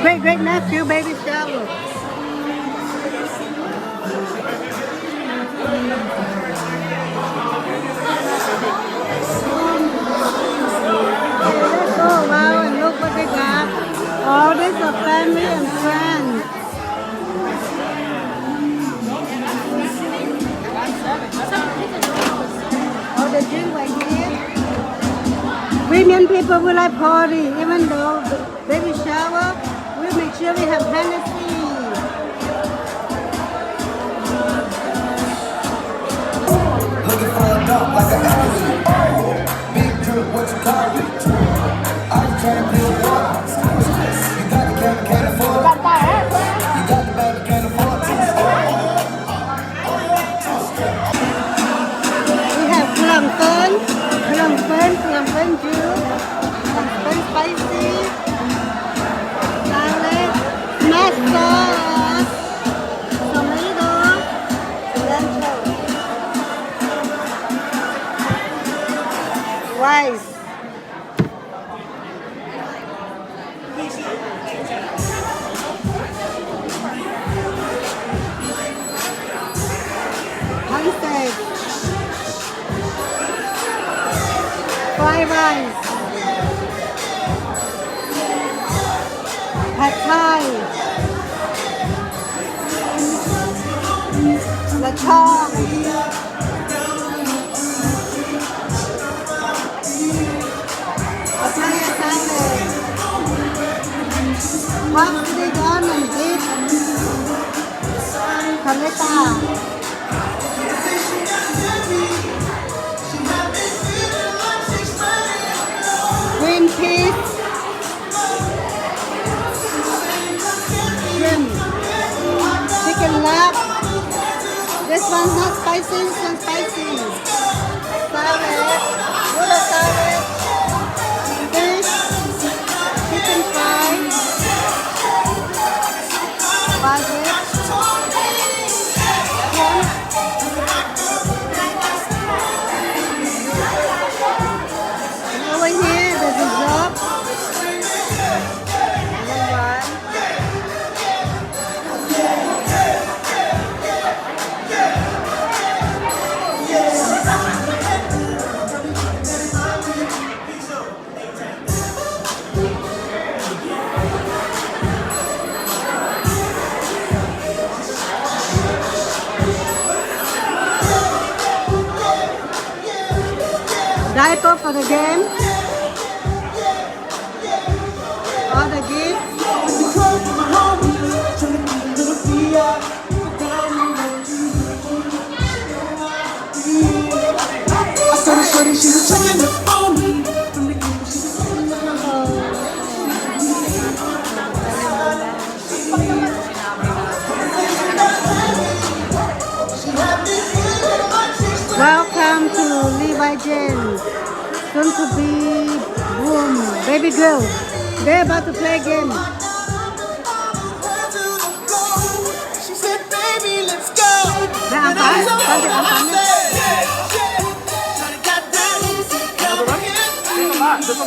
great nephew baby shower. Let's go wow and look what they got. All this are family and friends. Oh, the drink right here. Women people will like party, even though the baby shower, we make sure we have Hennessy. Looking for a dog like an athlete. Big drip, what you call it? I was trying to build water. You got the camera, can't afford it. You got the bag, can't afford it. We have Plumpton juice, Plumpton spicy, salad, mashed sauce, tomato, cilantro, rice. Pancake, fried rice, pad thai, lechon, papaya salad, parsley onion dip, paleta. Green peas, shrimp, chicken lap. This one's not spicy, this one's spicy. Salad, noodle salad, fish, chicken fry, baguette, corn. And over here, the dessert. Diaper for the game. All the gifts. I saw the shorty, she was checking the phone. Welcome to Levi James. Soon to be boom, baby girl. They're about to play a game. She said, baby, let's go. Nah, I'm fine. Something I'm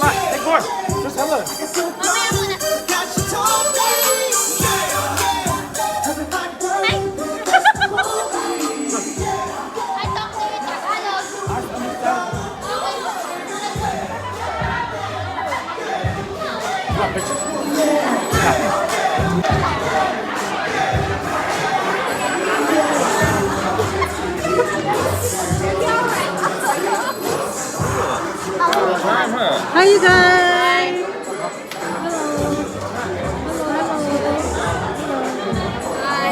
fine. Take more. Just have a. Hi, you guys.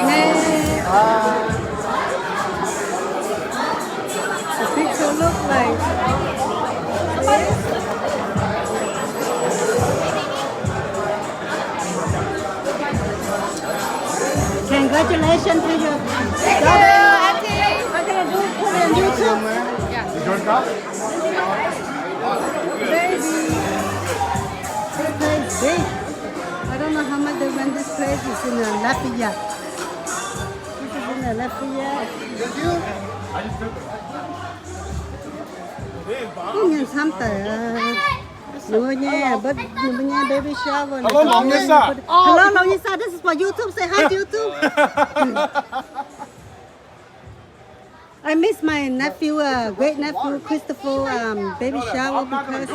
Hey. The picture look like. Congratulations to you. What can I do? Put it on YouTube. You join cop? Baby. This place big. I don't know how much they rent this place. It's in Lafayette. This is in Lafayette. Cái nhìn xăm tệ. Namanya, but namanya baby shower. Hello, Longisa. Hello, Longisa. This is for YouTube. Say hi to YouTube. I miss my nephew, great nephew Christopher baby shower because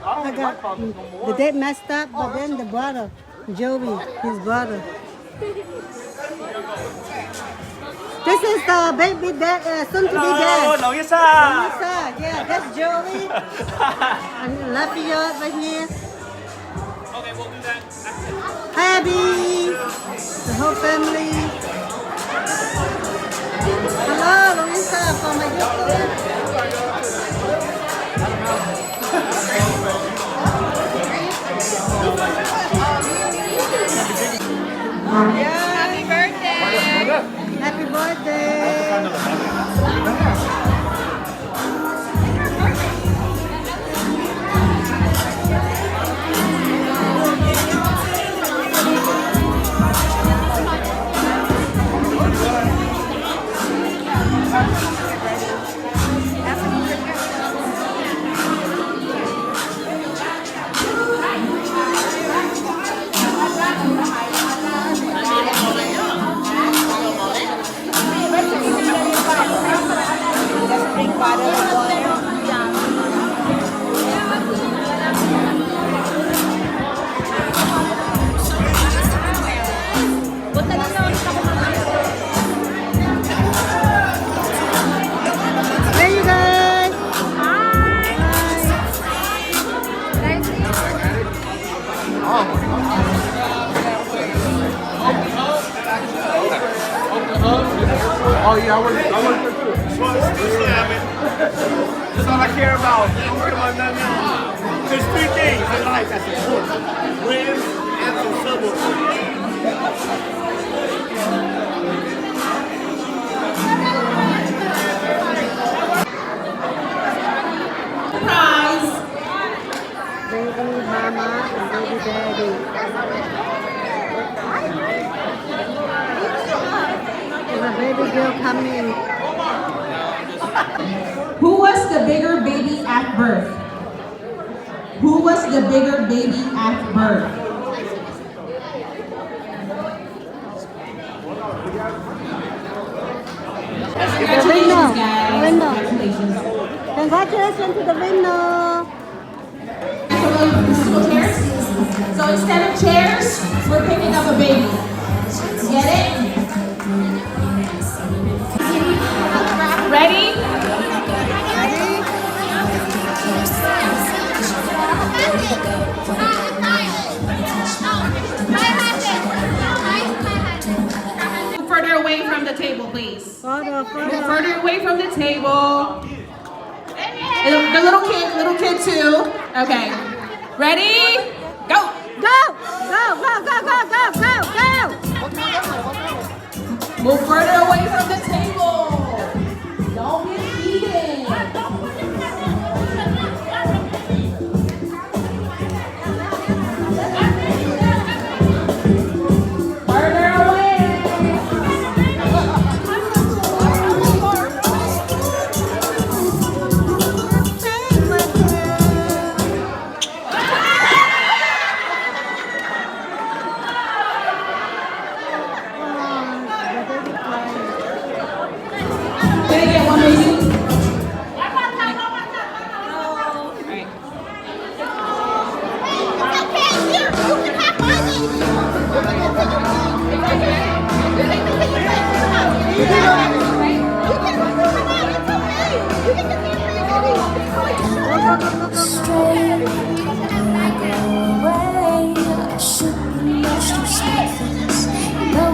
I got the date messed up, but then the brother, Joey, his brother. This is the baby dad, soon to be dad. Longisa. Longisa, yeah, that's Joey. And Lafayette right here. Okay, we'll do that. Abby, the whole family. Hello, Longisa from my YouTube. Happy birthday! Happy birthday. Hey, you guys. Oh yeah, I was there too. That's all I care about. I don't care about nothing else. There's three things in life that's important. Friends, and some subwoofer. Baby mama and baby daddy. There's a baby girl coming. Who was the bigger baby at birth? Who was the bigger baby at birth? Congratulations, guys. The window. Congratulations. Congratulations to the window. Musical chairs. So instead of chairs, we're picking up a baby. Get it? Ready? Move further away from the table, please. Photo, Move photo. further away from the table. And the little kid too. Okay. Ready? Go. Go! Go, go, go, go, go, go, go! Move further away from the table. Don't get heated. Further away. Can I get one baby?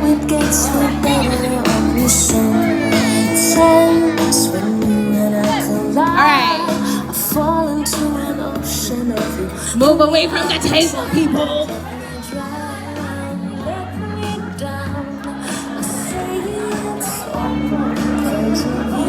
It gets way better on the sometimes when you and I collide. Alright. I fall into an ocean of you. Move away from the table, people. Let me down. I say it's all because of you.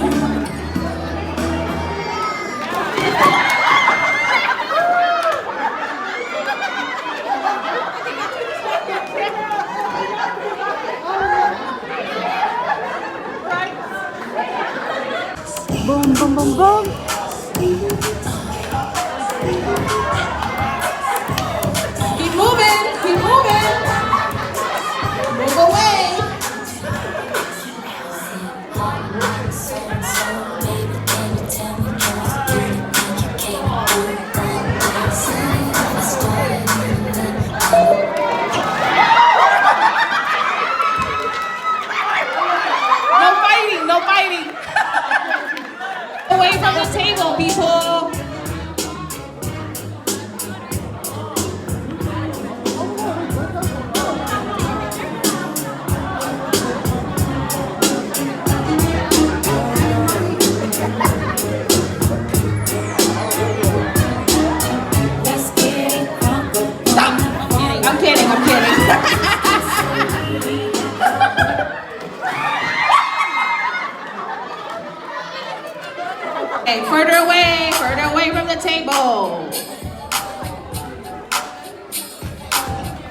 Boom, boom, boom, boom.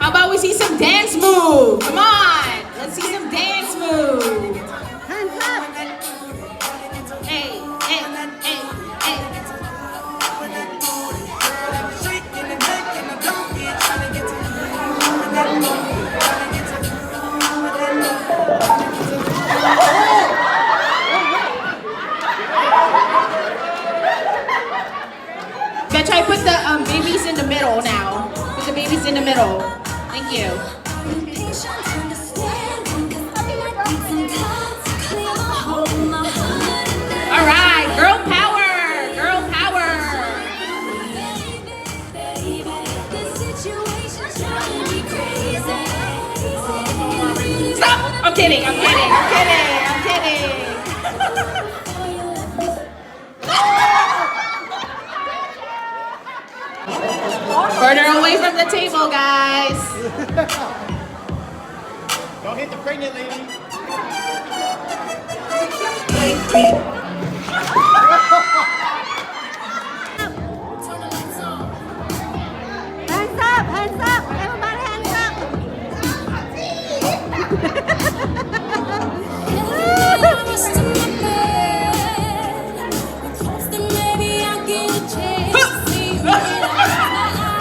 How about we see some dance move? Come on, let's see some dance move. Hands up. Hey, hey, hey, hey. Gotta try to put the babies in the middle now. Put the babies in the middle. Thank you. All right, girl power, girl power. Stop! I'm kidding, I'm kidding, I'm kidding, I'm kidding. Further away from the table, guys. Don't hit the pregnant lady. Hands up, hands up. Everybody hands up.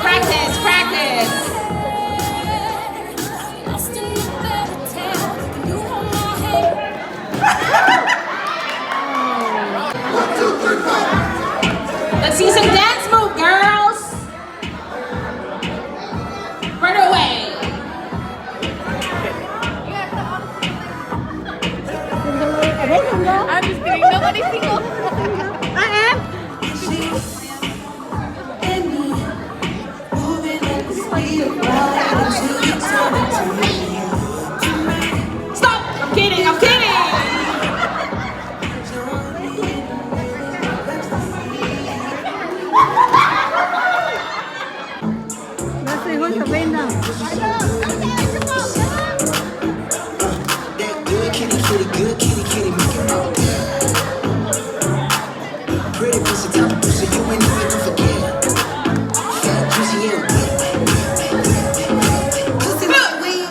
Practice, practice. Let's see some dance move, girls. Further away. I'm just kidding. Nobody's single. I am. Stop! I'm kidding, I'm kidding. Let's see who's the winner. That good kitty, kitty, good kitty, kitty, make it all good. Pretty pussy, top pussy, you ain't even to forget. Fat, juicy, and wet. Pussy, wet, wet.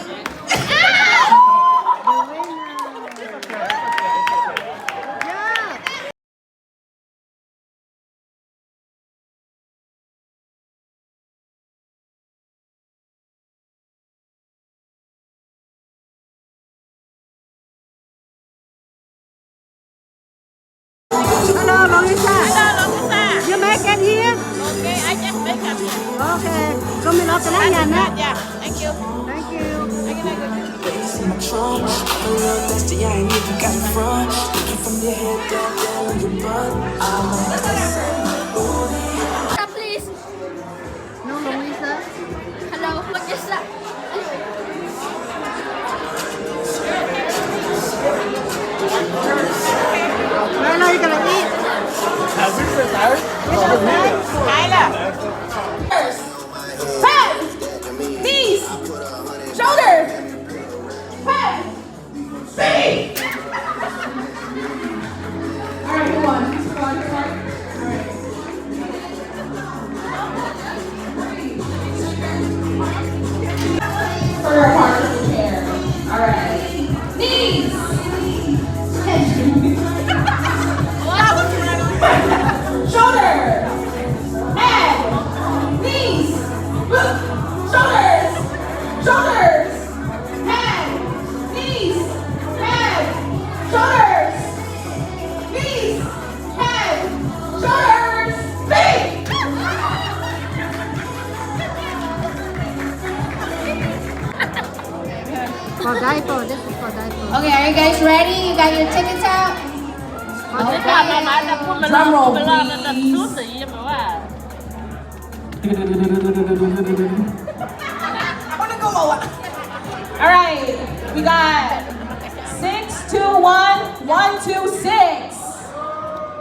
Hello, Longisa. Hello, Longisa. You make it here? Okay, I just make up here. Okay. So mình lo cái này nhà nè. Yeah, thank you. Thank you. Bass in my trunk, I'm a little nasty, I ain't even got it from. Looking from your head down, down your butt. I'm on the same booty. Please. No, Longisa. Hello, what is that? Right now you're gonna eat. Kyla. Head, knees, shoulders, head, feet. All right, come on, come on, come on. Further apart from the chair. All right. Knees. Shoulder, head, knees, shoulders, shoulders, head, knees, head, shoulders, knees, head, shoulders, feet. For diaper, this is for diaper. Okay, are you guys ready? You got your tickets out? Drum roll, please. All right, we got 6, 2, 1, 1, 2, 6.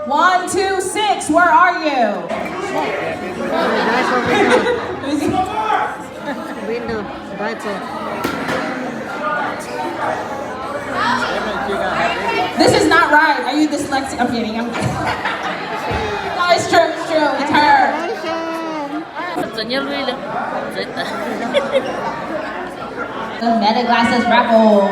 1, 2, 6. Where are you? Window, diaper. This is not right. Are you dyslexic? I'm kidding. No, it's true. It's true. It's her. Cerita lu. Cerita. The Meta Glasses raffle.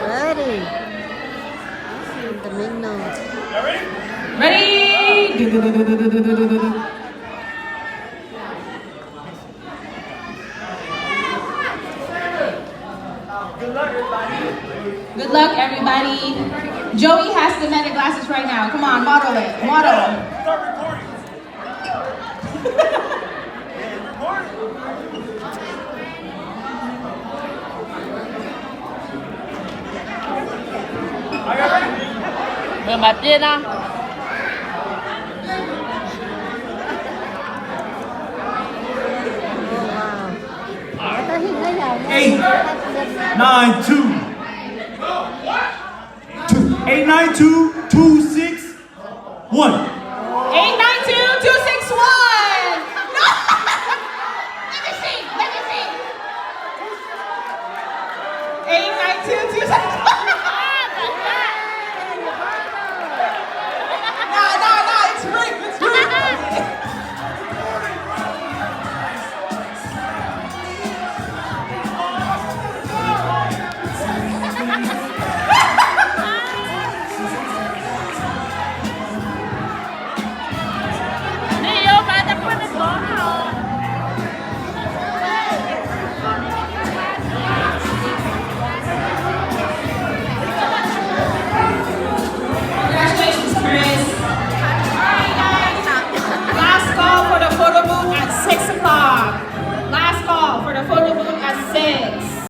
Ready. The Migno. Ready? Good luck, everybody. Joey has the Meta Glasses right now. Come on, model it. Model. Start recording. Người mặt trên á. Có hình ở nhà. 892 892 261